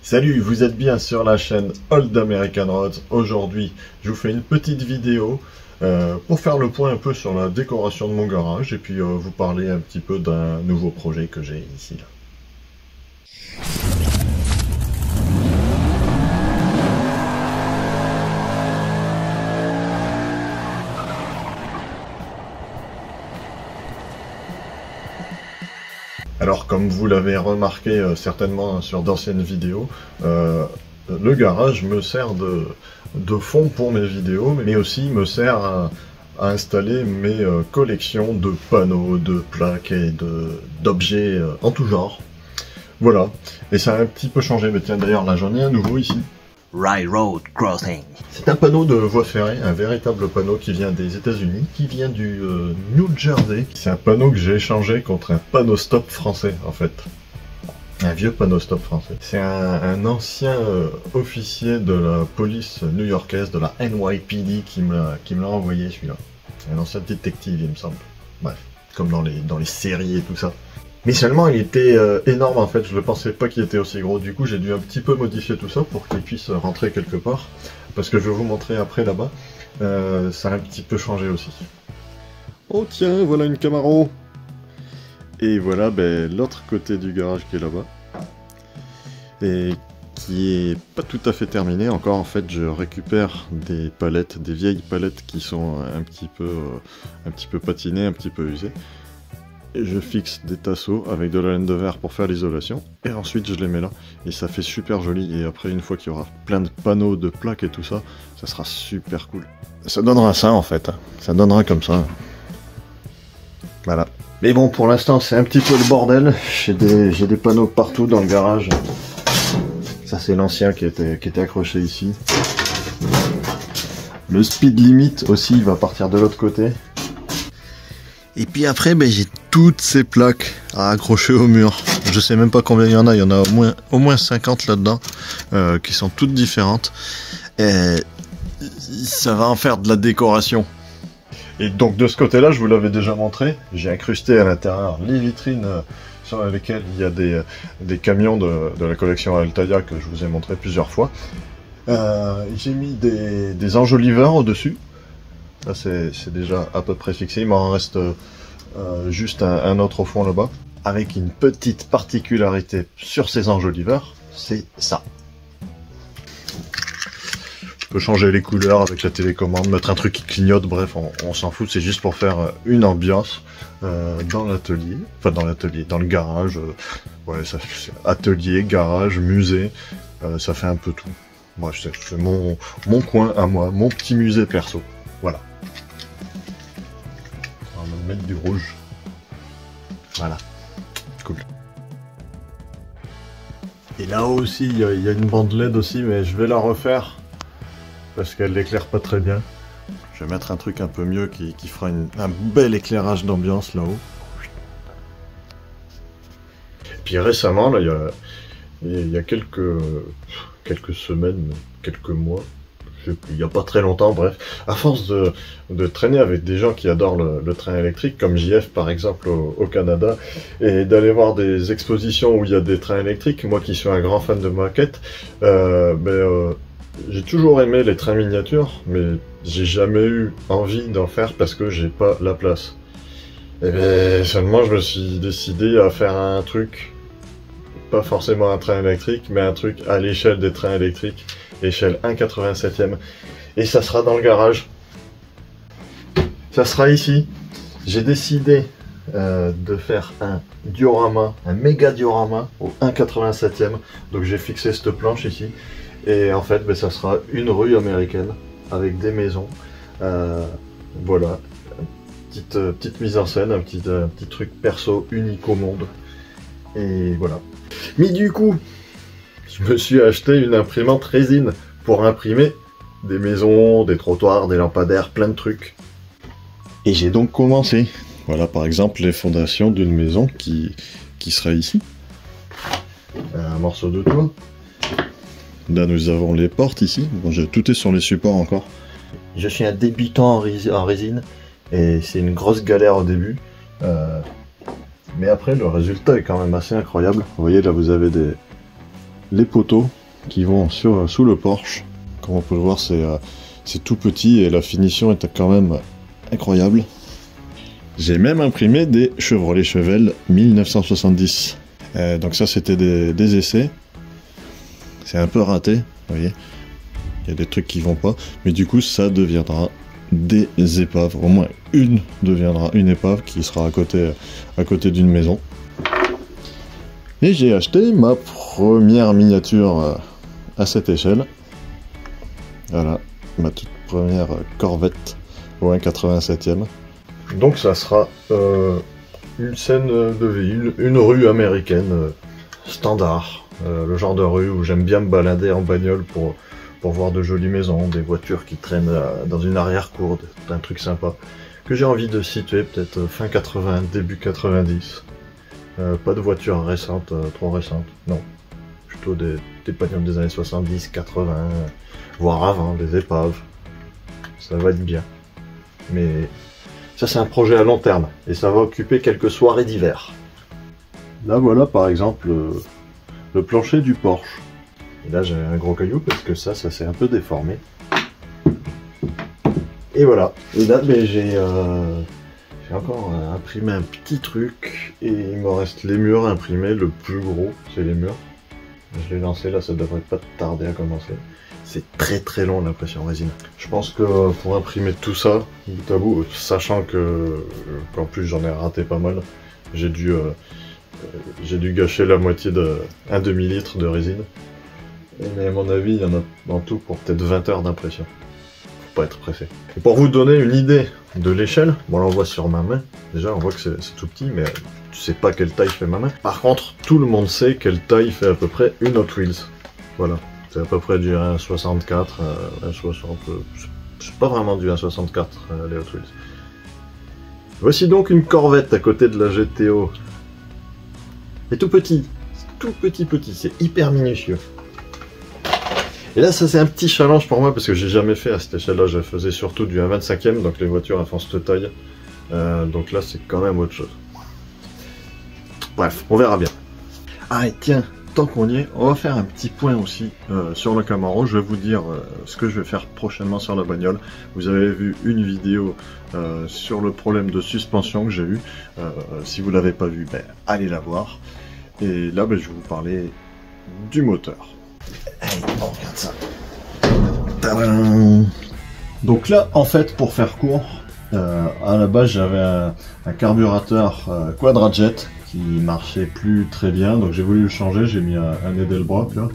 Salut, vous êtes bien sur la chaîne Old American Roads. Aujourd'hui, je vous fais une petite vidéo pour faire le point un peu sur la décoration de mon garage et puis vous parler un petit peu d'un nouveau projet que j'ai ici. Là. Alors, comme vous l'avez remarqué certainement sur d'anciennes vidéos, le garage me sert de fond pour mes vidéos, mais aussi me sert à installer mes collections de panneaux, de plaques et d'objets en tout genre. Voilà, et ça a un petit peu changé, mais tiens d'ailleurs là j'en ai un nouveau ici. Railroad Crossing. C'est un panneau de voie ferrée, un véritable panneau qui vient des États-Unis, qui vient du New Jersey. C'est un panneau que j'ai échangé contre un panneau stop français en fait. Un vieux panneau stop français. C'est un ancien officier de la police new-yorkaise, de la NYPD, qui me l'a envoyé celui-là. Un ancien détective il me semble. Bref, comme dans les séries et tout ça. Mais seulement il était énorme en fait, je ne pensais pas qu'il était aussi gros, du coup j'ai dû un petit peu modifier tout ça pour qu'il puisse rentrer quelque part, parce que je vais vous montrer après là-bas, ça a un petit peu changé aussi. Oh tiens, voilà une Camaro. Et voilà l'autre côté du garage qui est là-bas, et qui est pas tout à fait terminé encore. En fait je récupère des palettes, des vieilles palettes qui sont un petit peu patinées, un petit peu usées. Et je fixe des tasseaux avec de la laine de verre pour faire l'isolation, et ensuite je les mets là, et ça fait super joli, et après une fois qu'il y aura plein de panneaux, de plaques et tout ça, ça sera super cool. Ça donnera ça en fait, ça donnera comme ça. Voilà. Mais bon, pour l'instant c'est un petit peu le bordel, j'ai des panneaux partout dans le garage. Ça c'est l'ancien qui était accroché ici. Le speed limit aussi il va partir de l'autre côté. Et puis après, j'ai toutes ces plaques à accrocher au mur. Je sais même pas combien il y en a au moins 50 là-dedans, qui sont toutes différentes. Et ça va en faire de la décoration. Et donc de ce côté-là, je vous l'avais déjà montré, j'ai incrusté à l'intérieur les vitrines sur lesquelles il y a des camions de la collection Altaïa que je vous ai montré plusieurs fois. J'ai mis des enjoliveurs au-dessus. Là c'est déjà à peu près fixé, il m'en reste juste un autre au fond là-bas. Avec une petite particularité sur ces enjoliveurs, c'est ça. Je peux changer les couleurs avec la télécommande, mettre un truc qui clignote, bref on s'en fout, c'est juste pour faire une ambiance dans l'atelier, enfin dans le garage. Ouais, ça fait atelier, garage, musée, ça fait un peu tout. Bref, c'est mon coin à moi, mon petit musée perso. Voilà. On va mettre du rouge. Voilà. Cool. Et là aussi, il y a une bande LED aussi, mais je vais la refaire parce qu'elle l'éclaire pas très bien. Je vais mettre un truc un peu mieux qui fera un bel éclairage d'ambiance là-haut. Et puis récemment, là, il y a quelques semaines, quelques mois, il n'y a pas très longtemps, bref, à force de traîner avec des gens qui adorent le train électrique, comme JF par exemple au Canada, et d'aller voir des expositions où il y a des trains électriques, moi qui suis un grand fan de maquettes, j'ai toujours aimé les trains miniatures, mais j'ai jamais eu envie d'en faire parce que j'ai pas la place. Et seulement je me suis décidé à faire un truc, pas forcément un train électrique, mais un truc à l'échelle des trains électriques, échelle 1/87e, et ça sera dans le garage. Ça sera ici. J'ai décidé de faire un diorama, un méga diorama au 1/87e, donc j'ai fixé cette planche ici, et en fait ça sera une rue américaine avec des maisons. Voilà, petite mise en scène, un petit truc perso unique au monde, et voilà. Mais du coup, je me suis acheté une imprimante résine pour imprimer des maisons, des trottoirs, des lampadaires, plein de trucs. Et j'ai donc commencé. Voilà par exemple les fondations d'une maison qui sera ici. Un morceau de toit. Là nous avons les portes ici. Bon, tout est sur les supports encore. Je suis un débutant en résine et c'est une grosse galère au début. Mais après le résultat est quand même assez incroyable. Vous voyez là vous avez les poteaux qui vont sous le Porsche. Comme on peut le voir, c'est tout petit et la finition est quand même incroyable. J'ai même imprimé des Chevrolet Chevelle 1970. Donc ça, c'était des essais. C'est un peu raté, vous voyez. Il y a des trucs qui vont pas. Mais du coup, ça deviendra des épaves. Au moins une deviendra une épave qui sera à côté d'une maison. Et j'ai acheté ma première miniature à cette échelle. Voilà, ma toute première Corvette au 1,87e. Donc ça sera une scène de ville, une rue américaine standard. Le genre de rue où j'aime bien me balader en bagnole pour voir de jolies maisons, des voitures qui traînent dans une arrière-cour, un truc sympa. Que j'ai envie de situer peut-être fin 80, début 90. Pas de voitures récentes, trop récentes, non. Plutôt des bagnoles des années 70, 80, voire avant, des épaves. Ça va être bien. Mais ça, c'est un projet à long terme, et ça va occuper quelques soirées d'hiver. Là, voilà, par exemple, le plancher du Porsche. Et là, j'ai un gros caillou, parce que ça s'est un peu déformé. Et voilà. Et là, ben, j'ai encore imprimé un petit truc, et il me reste les murs imprimés. Le plus gros, c'est les murs. Je l'ai lancé, là, ça devrait pas tarder à commencer. C'est très très long l'impression résine. Je pense que pour imprimer tout ça, bout à bout, sachant qu'en plus j'en ai raté pas mal, j'ai dû gâcher la moitié d'un demi-litre de résine. Mais à mon avis, il y en a en tout pour peut-être 20 heures d'impression. Faut pas être pressé. Et pour vous donner une idée de l'échelle, bon là on voit sur ma main, déjà on voit que c'est tout petit, mais tu sais pas quelle taille fait ma main. Par contre, tout le monde sait quelle taille fait à peu près une Hot Wheels. Voilà. C'est à peu près du 1,64, 1,60, c'est pas vraiment du 1,64 les Hot Wheels. Voici donc une Corvette à côté de la GTO. C'est tout petit, c'est hyper minutieux. Et là ça c'est un petit challenge pour moi parce que j'ai jamais fait à cette échelle-là, je faisais surtout du 1,25e, donc les voitures elles font cette taille. Donc là c'est quand même autre chose. Bref, on verra bien. Ah et tiens, tant qu'on y est, on va faire un petit point aussi sur le Camaro. Je vais vous dire ce que je vais faire prochainement sur la bagnole. Vous avez vu une vidéo sur le problème de suspension que j'ai eu. Si vous ne l'avez pas vu, ben, allez la voir. Et là, ben, je vais vous parler du moteur. Allez, on regarde ça. Tadam! Donc là, en fait, pour faire court, à la base, j'avais un carburateur Quadrajet qui marchait plus très bien, donc j'ai voulu le changer, j'ai mis un Edelbrock là.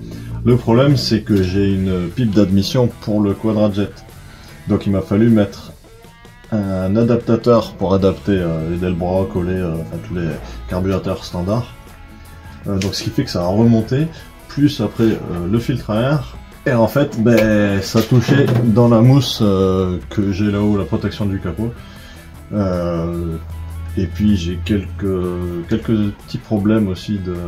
Le problème c'est que j'ai une pipe d'admission pour le Quadrajet, donc il m'a fallu mettre un adaptateur pour adapter Edelbrock, Olé, tous les carburateurs standards. Donc ce qui fait que ça a remonté, plus après le filtre à air, et en fait ben, ça touchait dans la mousse que j'ai là-haut, la protection du capot. Et puis j'ai quelques petits problèmes aussi de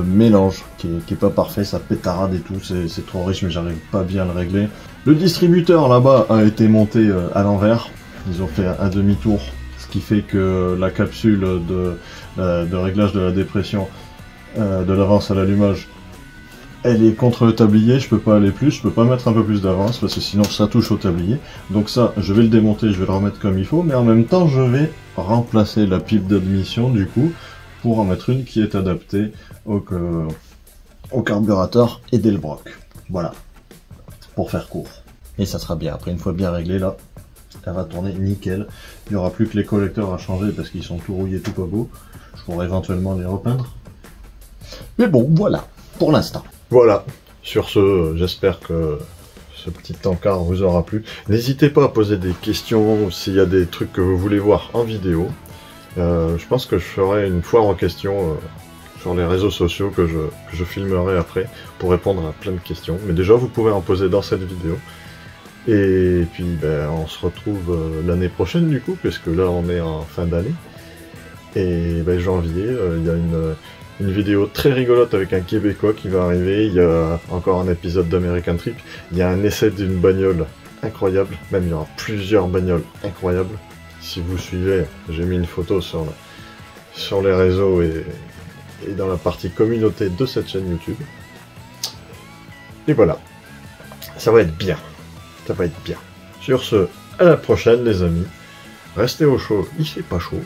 mélange qui est pas parfait, ça pétarade et tout, c'est trop riche mais j'arrive pas bien à le régler. Le distributeur là-bas a été monté à l'envers, ils ont fait un demi-tour, ce qui fait que la capsule de réglage de la dépression de l'avance à l'allumage, elle est contre le tablier, je peux pas aller plus, je peux pas mettre un peu plus d'avance parce que sinon ça touche au tablier. Donc ça, je vais le démonter, je vais le remettre comme il faut, mais en même temps je vais remplacer la pipe d'admission du coup pour en mettre une qui est adaptée au carburateur Edelbrock. Voilà, pour faire court. Et ça sera bien, après une fois bien réglé là, elle va tourner nickel. Il n'y aura plus que les collecteurs à changer parce qu'ils sont tout rouillés, tout pas beaux. Je pourrais éventuellement les repeindre. Mais bon, voilà, pour l'instant. Voilà, sur ce, j'espère que ce petit encart vous aura plu. N'hésitez pas à poser des questions s'il y a des trucs que vous voulez voir en vidéo. Je pense que je ferai une foire aux questions sur les réseaux sociaux que je filmerai après pour répondre à plein de questions. Mais déjà, vous pouvez en poser dans cette vidéo. Et puis, ben, on se retrouve l'année prochaine du coup, puisque là, on est en fin d'année. Et ben, janvier, il y a une vidéo très rigolote avec un Québécois qui va arriver, il y a encore un épisode d'American Trip, il y a un essai d'une bagnole incroyable, même il y aura plusieurs bagnoles incroyables. Si vous suivez, j'ai mis une photo sur les réseaux et et dans la partie communauté de cette chaîne YouTube. Et voilà, ça va être bien, ça va être bien. Sur ce, à la prochaine les amis, restez au chaud, il fait pas chaud,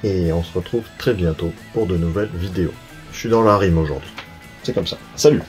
et on se retrouve très bientôt pour de nouvelles vidéos. Je suis dans la rime aujourd'hui, c'est comme ça, salut!